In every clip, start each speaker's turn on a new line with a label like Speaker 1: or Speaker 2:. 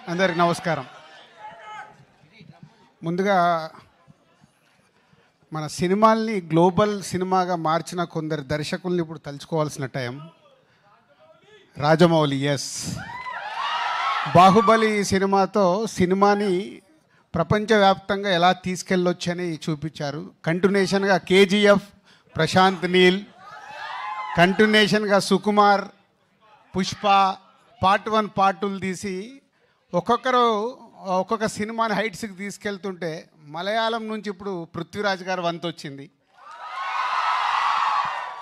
Speaker 1: అందరికి నమస్కారం. ముందుగా మన సినిమాల్ని గ్లోబల్ సినిమాగా మార్చిన కొందరు దర్శకుల్ని ఇప్పుడు తలుచుకోవాల్సిన టైం. రాజమౌళి, ఎస్, బాహుబలి సినిమాతో సినిమాని ప్రపంచవ్యాప్తంగా ఎలా తీసుకెళ్ళొచ్చని చూపించారు. కంటిన్యూషన్గా కేజీఎఫ్, ప్రశాంత్ నీల్, కంటిన్యూషన్గా సుకుమార్, పుష్ప పార్ట్ 1 పార్ట్ 2 తీసి ఒక్కొక్క సినిమాని హైట్స్కి తీసుకెళ్తుంటే మలయాళం నుంచి ఇప్పుడు పృథ్వీరాజ్ గారు వంతు వచ్చింది.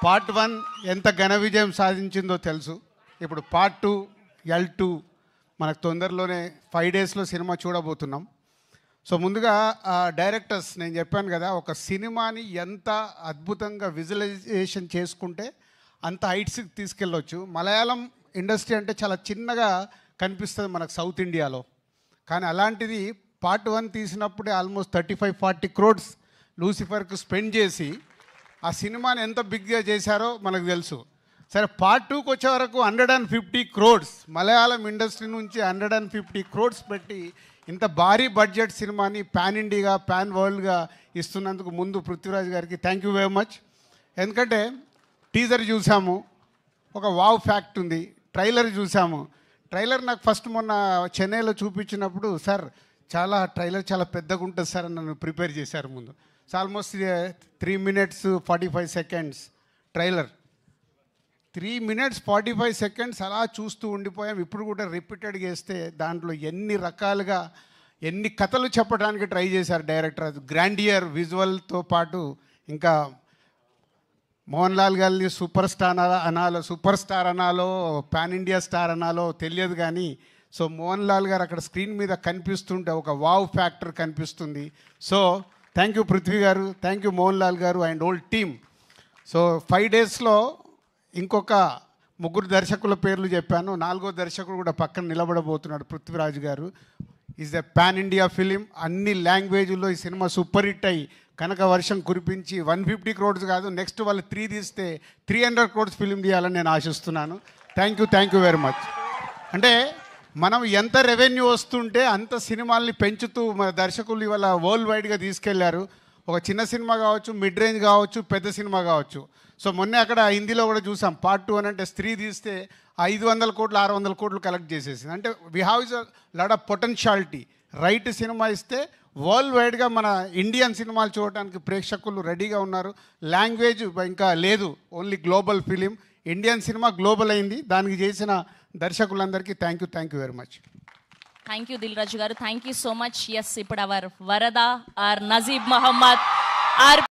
Speaker 1: పార్ట్ 1 ఎంత ఘన విజయం సాధించిందో తెలుసు. ఇప్పుడు పార్ట్ 2 L2 మనకు తొందరలోనే 5 డేస్లో సినిమా చూడబోతున్నాం. సో ముందుగా డైరెక్టర్స్, నేను చెప్పాను కదా, ఒక సినిమాని ఎంత అద్భుతంగా విజువలైజేషన్ చేసుకుంటే అంత హైట్స్కి తీసుకెళ్ళొచ్చు. మలయాళం ఇండస్ట్రీ అంటే చాలా చిన్నగా కనిపిస్తుంది మనకు సౌత్ ఇండియాలో, కానీ అలాంటిది పార్ట్ 1 తీసినప్పుడే ఆల్మోస్ట్ 35-40 crores లూసిఫర్కి స్పెండ్ చేసి ఆ సినిమాని ఎంత బిగ్గా చేశారో మనకు తెలుసు. సరే, పార్ట్ 2కి వచ్చే వరకు 150 crores మలయాళం ఇండస్ట్రీ నుంచి 150 crores పెట్టి ఇంత భారీ బడ్జెట్ సినిమాని పాన్ ఇండియాగా, పాన్ వరల్డ్గా ఇస్తున్నందుకు ముందు పృథ్వీరాజ్ గారికి థ్యాంక్ యూ వెరీ మచ్. ఎందుకంటే టీజర్ చూసాము, ఒక వావ్ ఫ్యాక్ట్ ఉంది. ట్రైలర్ చూసాము. ట్రైలర్ నాకు ఫస్ట్ మొన్న చెన్నైలో చూపించినప్పుడు, సార్ ట్రైలర్ చాలా పెద్దగా ఉంటుంది సార్ అని నన్ను ప్రిపేర్ చేశారు ముందు. So almost 3 minutes 45 seconds trailer. 3 minutes 45 seconds అలా చూస్తూ ఉండిపోయాం. ఇప్పుడు కూడా రిపీటెడ్గా వేస్తే దాంట్లో ఎన్ని రకాలుగా ఎన్ని కథలు చెప్పడానికి ట్రై చేశారు డైరెక్టర్. అది గ్రాండియర్ విజువల్తో పాటు ఇంకా మోహన్ లాల్ గారిని సూపర్ స్టార్ అనాలో పాన్ ఇండియా స్టార్ అనాలో తెలియదు, కానీ సో మోహన్ లాల్ గారు అక్కడ స్క్రీన్ మీద కనిపిస్తుంటే ఒక వావ్ ఫ్యాక్టర్ కనిపిస్తుంది. సో థ్యాంక్ యూ పృథ్వీ గారు, థ్యాంక్ యూ మోహన్ లాల్ గారు అండ్ ఓల్డ్ టీమ్. సో 5 డేస్లో ఇంకొక 3 దర్శకుల పేర్లు చెప్పాను. 4వ దర్శకుడు కూడా పక్కన నిలబడబోతున్నాడు, పృథ్వీరాజ్ గారు. Is a pan India film. అన్ని లాంగ్వేజ్లో ఈ సినిమా సూపర్ హిట్ అయ్యి కనుక వర్షం కురిపించి 150 crores కాదు, నెక్స్ట్ వాళ్ళు 3 తీస్తే 300 crores ఫిలిం తీయాలని నేను ఆశిస్తున్నాను. Thank you very much. అంటే మనం ఎంత రెవెన్యూ వస్తుంటే అంత సినిమాల్ని పెంచుతూ మన దర్శకులు ఇవాళ వరల్డ్ వైడ్గా తీసుకెళ్లారు. ఒక చిన్న సినిమా కావచ్చు, మిడ్ రేంజ్ కావచ్చు, పెద్ద సినిమా కావచ్చు. సో మొన్నే అక్కడ హిందీలో కూడా చూసాం, పార్ట్ 2 అని అంటే స్త్రీ తీస్తే 500 crores 600 crores కలెక్ట్ చేసేసింది. అంటే we have is a lot of potentiality. Right cinema ఇస్తే వరల్డ్ వైడ్గా మన ఇండియన్ సినిమాలు చూడటానికి ప్రేక్షకులు రెడీగా ఉన్నారు. లాంగ్వేజ్ ఇంకా లేదు, only global film. Indian cinema global అయింది. దానికి చేసిన దర్శకులందరికీ thank you very much.
Speaker 2: Thank you Dil Raju గారు, thank you so much. Yes, ఇప్పుడు అవర్ వరద ఆర్ నజీబ్ మహమ్మద్ ఆర్